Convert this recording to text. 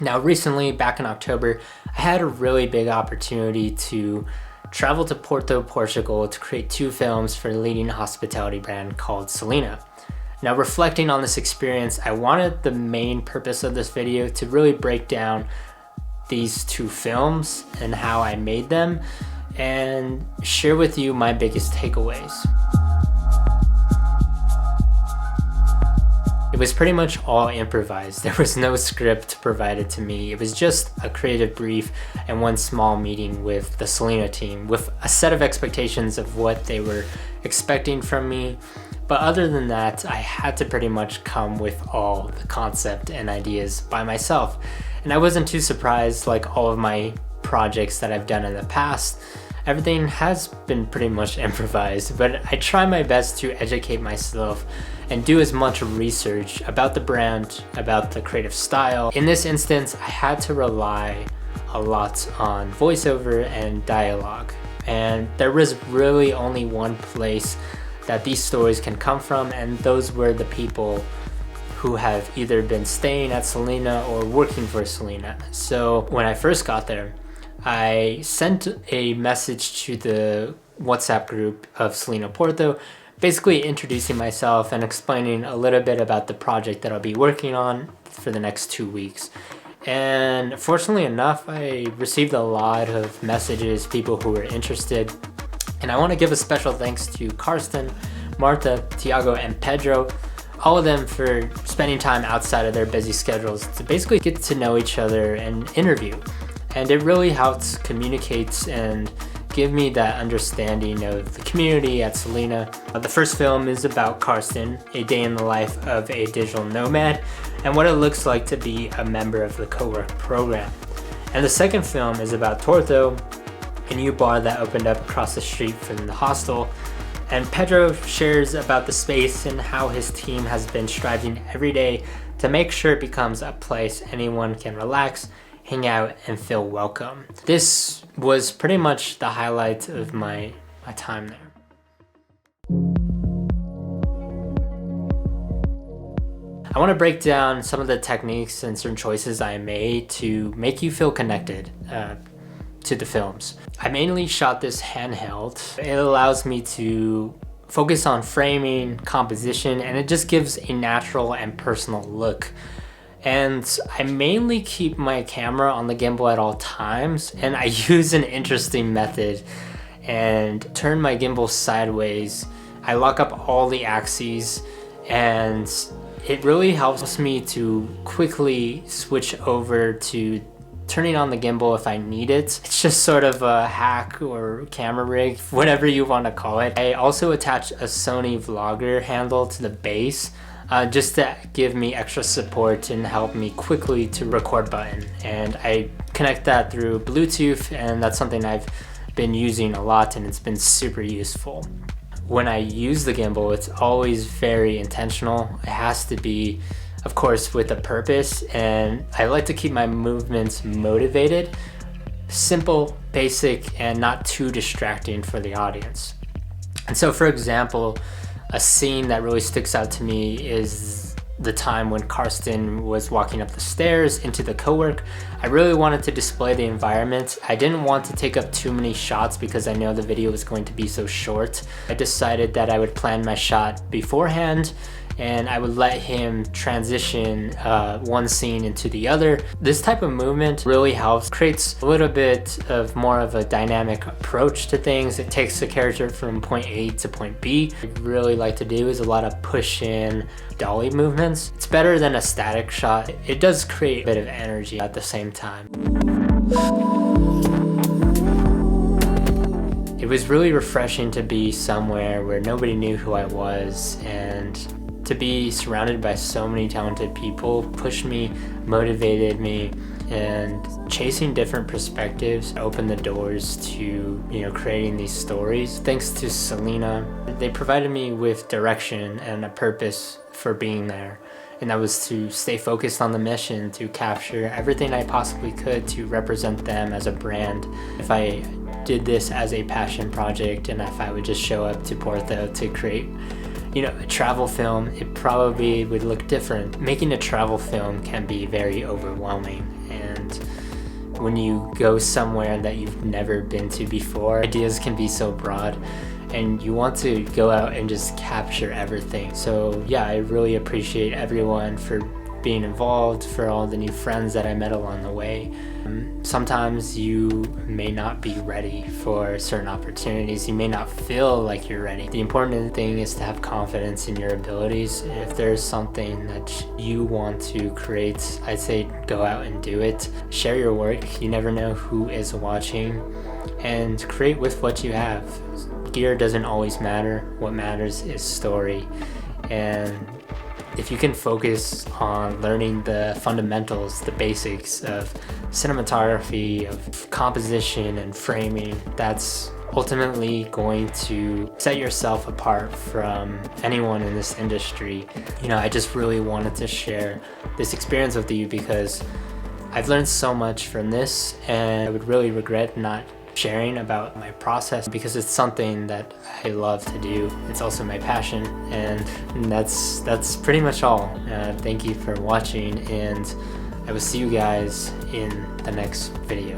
Now recently, back in October, I had a really big opportunity to travel to Porto, Portugal to create 2 films for a leading hospitality brand called Selina. Now reflecting on this experience, I wanted the main purpose of this video to really break down these 2 films and how I made them and share with you my biggest takeaways. It was pretty much all improvised. There was no script provided to me. It was just a creative brief and one small meeting with the Selina team with a set of expectations of what they were expecting from me. But other than that, I had to pretty much come with all the concept and ideas by myself. And I wasn't too surprised, like all of my projects that I've done in the past. Everything has been pretty much improvised, but I try my best to educate myself and do as much research about the brand, about the creative style. In this instance, I had to rely a lot on voiceover and dialogue. And there was really only one place that these stories can come from, and those were the people who have either been staying at Selina or working for Selina. So when I first got there, I sent a message to the WhatsApp group of Selina Porto, basically introducing myself and explaining a little bit about the project that I'll be working on for the next 2 weeks. And fortunately enough, I received a lot of messages, people who were interested. And I want to give a special thanks to Karsten, Marta, Tiago, and Pedro, all of them for spending time outside of their busy schedules to basically get to know each other and interview. And it really helps communicate and give me that understanding of the community at Selina. The first film is about Karsten, a day in the life of a digital nomad, and what it looks like to be a member of the co-work program. And the second film is about Torto, a new bar that opened up across the street from the hostel. And Pedro shares about the space and how his team has been striving every day to make sure it becomes a place anyone can relax, hang out, and feel welcome. This was pretty much the highlight of my time there. I want to break down some of the techniques and certain choices I made to make you feel connected to the films. I mainly shot this handheld. It allows me to focus on framing, composition, and it just gives a natural and personal look. And I mainly keep my camera on the gimbal at all times, and I use an interesting method and turn my gimbal sideways. I lock up all the axes, and it really helps me to quickly switch over to turning on the gimbal if I need it. It's just sort of a hack or camera rig, whatever you want to call it. I also attach a Sony Vlogger handle to the base just to give me extra support and help me quickly to record button. And I connect that through Bluetooth, and that's something I've been using a lot, and it's been super useful. When I use the gimbal, it's always very intentional. It has to be, of course, with a purpose, and I like to keep my movements motivated, simple, basic, and not too distracting for the audience. And so, for example, a scene that really sticks out to me is the time when Karsten was walking up the stairs into the co-work. I really wanted to display the environment. I didn't want to take up too many shots because I know the video was going to be so short. I decided that I would plan my shot beforehand, and I would let him transition one scene into the other. This type of movement really helps, creates a little bit of more of a dynamic approach to things. It takes the character from point A to point B. What I really like to do is a lot of push-in dolly movements. It's better than a static shot. It does create a bit of energy at the same time. It was really refreshing to be somewhere where nobody knew who I was, and to be surrounded by so many talented people pushed me, motivated me, and chasing different perspectives opened the doors to, creating these stories. Thanks to Selina, they provided me with direction and a purpose for being there. And that was to stay focused on the mission, to capture everything I possibly could to represent them as a brand. If I did this as a passion project, and if I would just show up to Porto to create a travel film, it probably would look different. Making a travel film can be very overwhelming, and when you go somewhere that you've never been to before, ideas can be so broad and you want to go out and just capture everything. So yeah, I really appreciate everyone for being involved, for all the new friends that I met along the way. Sometimes you may not be ready for certain opportunities. You may not feel like you're ready. The important thing is to have confidence in your abilities. If there's something that you want to create, I'd say go out and do it. Share your work. You never know who is watching, and create with what you have. Gear doesn't always matter. What matters is story. And if you can focus on learning the fundamentals, the basics of cinematography, of composition and framing, that's ultimately going to set yourself apart from anyone in this industry. You know, I just really wanted to share this experience with you because I've learned so much from this, and I would really regret not sharing about my process because it's something that I love to do. It's also my passion, and that's pretty much all. Thank you for watching, and I will see you guys in the next video.